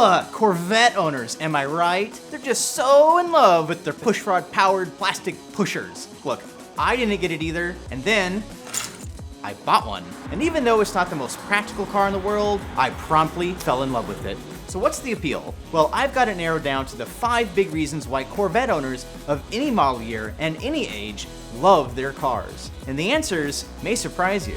Ugh, Corvette owners, am I right? They're just so in love with their pushrod-powered plastic pushers. Look, I didn't get it either, and then I bought one. And even though it's not the most practical car in the world, I promptly fell in love with it. So what's the appeal? Well, I've got it narrowed down to the 5 big reasons why Corvette owners of any model year and any age love their cars. And the answers may surprise you.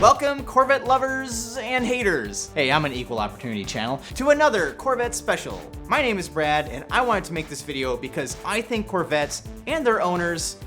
Welcome, Corvette lovers and haters. Hey, I'm an equal opportunity channel, to another Corvette special. My name is Brad, and I wanted to make this video because I think Corvettes and their owners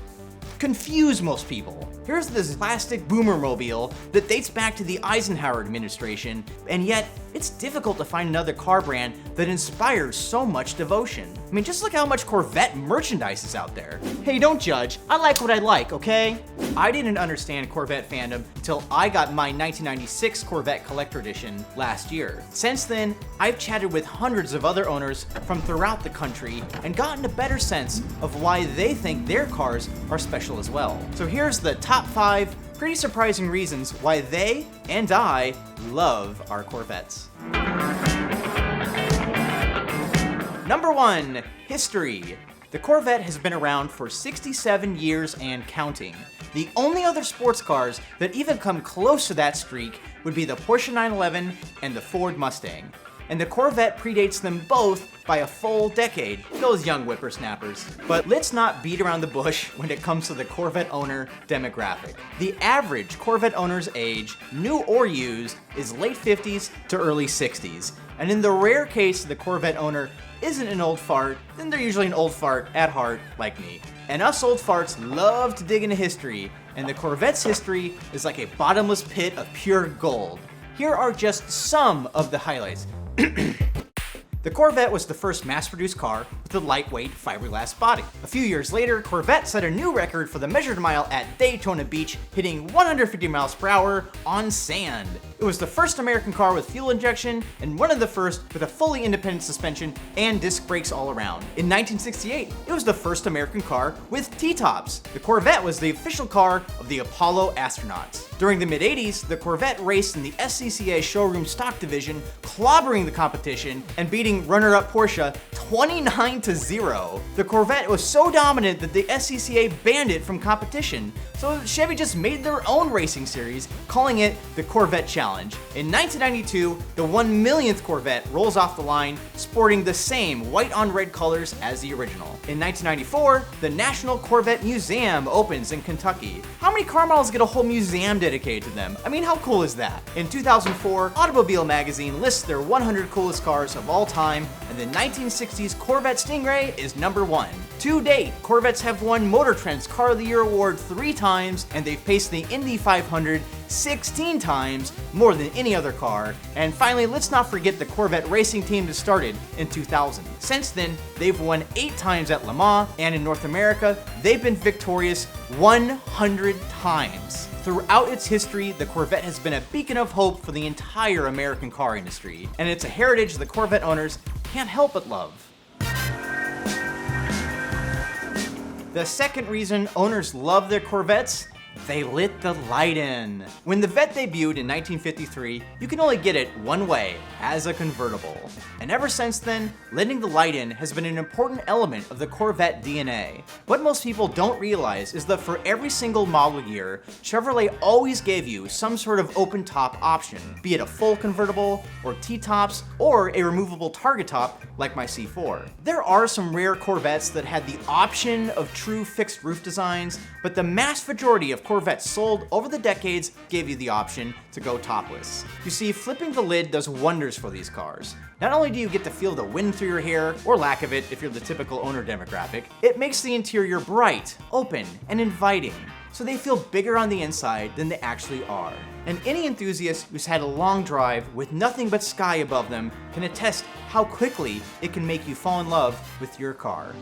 confuse most people. Here's this plastic boomermobile that dates back to the Eisenhower administration, and yet it's difficult to find another car brand that inspires so much devotion. I mean, just look how much Corvette merchandise is out there. Hey, don't judge. I like what I like, okay? I didn't understand Corvette fandom until I got my 1996 Corvette Collector Edition last year. Since then, I've chatted with hundreds of other owners from throughout the country and gotten a better sense of why they think their cars are special as well. So here's the top 5 pretty surprising reasons why they and I love our Corvettes. Number 1, history. The Corvette has been around for 67 years and counting. The only other sports cars that even come close to that streak would be the Porsche 911 and the Ford Mustang. And the Corvette predates them both by a full decade, those young whippersnappers. But let's not beat around the bush when it comes to the Corvette owner demographic. The average Corvette owner's age, new or used, is late 50s to early 60s. And in the rare case the Corvette owner isn't an old fart, then they're usually an old fart at heart, like me. And us old farts love to dig into history, and the Corvette's history is like a bottomless pit of pure gold. Here are just some of the highlights. The Corvette was the first mass-produced car with a lightweight fiberglass body. A few years later, Corvette set a new record for the measured mile at Daytona Beach, hitting 150 miles per hour on sand. It was the first American car with fuel injection and one of the first with a fully independent suspension and disc brakes all around. In 1968, it was the first American car with T-tops. The Corvette was the official car of the Apollo astronauts. During the mid-80s, the Corvette raced in the SCCA showroom stock division, clobbering the competition and beating runner-up Porsche 29-0. The Corvette was so dominant that the SCCA banned it from competition, so Chevy just made their own racing series, calling it the Corvette Challenge. In 1992, the 1 millionth Corvette rolls off the line, sporting the same white-on-red colors as the original. In 1994, the National Corvette Museum opens in Kentucky. How many car models get a whole museum dedicated to them? I mean, how cool is that? In 2004, Automobile Magazine lists their 100 coolest cars of all time, and the 1960s Corvette Stingray is number 1. To date, Corvettes have won Motor Trend's Car of the Year award 3 times, and they've paced the Indy 500 16 times, more than any other car. And finally, let's not forget the Corvette racing team that started in 2000. Since then, they've won 8 times at Le Mans, and in North America, they've been victorious 100 times. Throughout its history, the Corvette has been a beacon of hope for the entire American car industry, and it's a heritage the Corvette owners can't help but love. The second reason owners love their Corvettes: they lit the light in. When the Vette debuted in 1953, you can only get it one way, as a convertible. And ever since then, letting the light in has been an important element of the Corvette DNA. What most people don't realize is that for every single model year, Chevrolet always gave you some sort of open top option, be it a full convertible, or T-tops, or a removable Targa top like my C4. There are some rare Corvettes that had the option of true fixed roof designs, but the mass majority of Corvettes sold over the decades gave you the option to go topless. You see, flipping the lid does wonders for these cars. Not only do you get to feel the wind through your hair, or lack of it if you're the typical owner demographic, it makes the interior bright, open, and inviting, so they feel bigger on the inside than they actually are. And any enthusiast who's had a long drive with nothing but sky above them can attest how quickly it can make you fall in love with your car.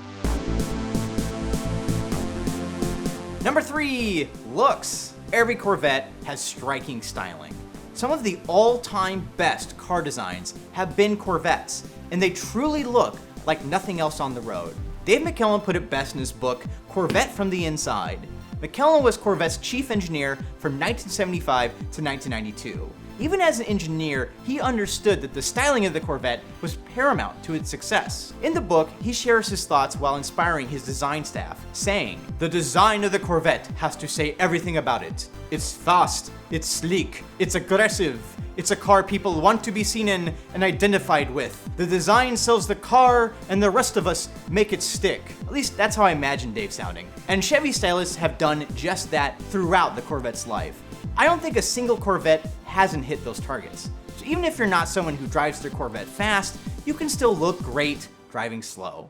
Number 3, looks. Every Corvette has striking styling. Some of the all-time best car designs have been Corvettes, and they truly look like nothing else on the road. Dave McKellen put it best in his book, Corvette from the Inside. McKellen was Corvette's chief engineer from 1975 to 1992. Even as an engineer, he understood that the styling of the Corvette was paramount to its success. In the book, he shares his thoughts while inspiring his design staff, saying, "The design of the Corvette has to say everything about it. It's fast, it's sleek, it's aggressive, it's a car people want to be seen in and identified with. The design sells the car, and the rest of us make it stick." At least that's how I imagine Dave sounding. And Chevy stylists have done just that throughout the Corvette's life. I don't think a single Corvette hasn't hit those targets. So even if you're not someone who drives their Corvette fast, you can still look great driving slow.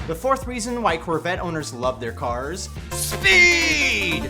The fourth reason why Corvette owners love their cars: speed!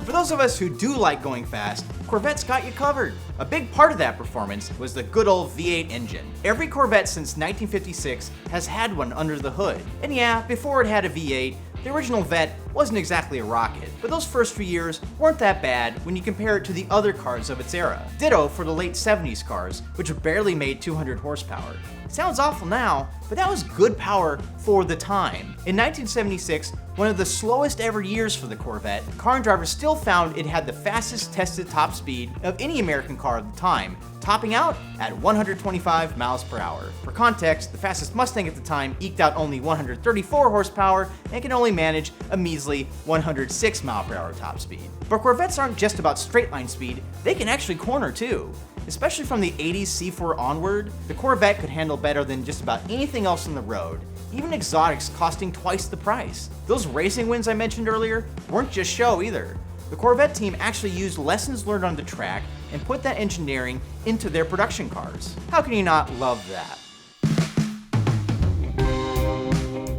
For those of us who do like going fast, Corvette's got you covered. A big part of that performance was the good old V8 engine. Every Corvette since 1956 has had one under the hood. And yeah, before it had a V8, the original Vette wasn't exactly a rocket, but those first few years weren't that bad when you compare it to the other cars of its era. Ditto for the late 70s cars, which barely made 200 horsepower. It sounds awful now, but that was good power for the time. In 1976, one of the slowest ever years for the Corvette, car drivers still found it had the fastest tested top speed of any American car of the time, topping out at 125 miles per hour. For context, the fastest Mustang at the time eked out only 134 horsepower and can only manage a measly 106 mile per hour top speed. But Corvettes aren't just about straight line speed, they can actually corner too. Especially from the 80s C4 onward, the Corvette could handle better than just about anything else on the road, even exotics costing twice the price. Those racing wins I mentioned earlier weren't just show either. The Corvette team actually used lessons learned on the track and put that engineering into their production cars. How can you not love that?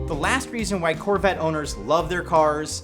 The last reason why Corvette owners love their cars: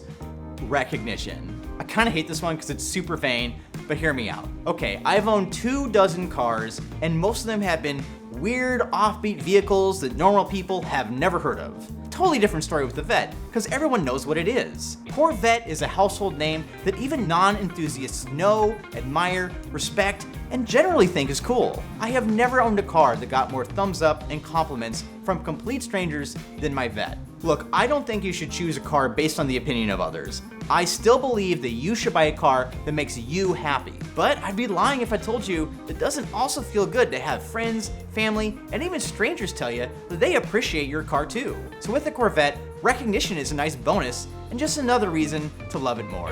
recognition. I kind of hate this one because it's super vain, but hear me out. Okay, I've owned 24 cars, and most of them have been weird, offbeat vehicles that normal people have never heard of. Totally different story with the Vette, because everyone knows what it is. Corvette is a household name that even non-enthusiasts know, admire, respect, and generally think is cool. I have never owned a car that got more thumbs up and compliments from complete strangers than my Vette. Look, I don't think you should choose a car based on the opinion of others. I still believe that you should buy a car that makes you happy. But I'd be lying if I told you it doesn't also feel good to have friends, family, and even strangers tell you that they appreciate your car too. So with the Corvette, recognition is a nice bonus and just another reason to love it more.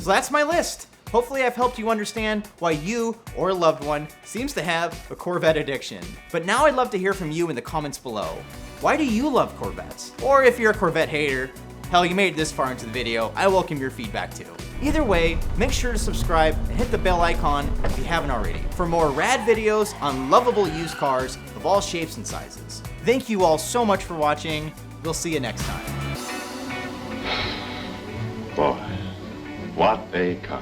So that's my list. Hopefully I've helped you understand why you or a loved one seems to have a Corvette addiction. But now I'd love to hear from you in the comments below. Why do you love Corvettes? Or if you're a Corvette hater, hell, you made it this far into the video, I welcome your feedback too. Either way, make sure to subscribe and hit the bell icon if you haven't already for more rad videos on lovable used cars of all shapes and sizes. Thank you all so much for watching. We'll see you next time. Boy, what a car.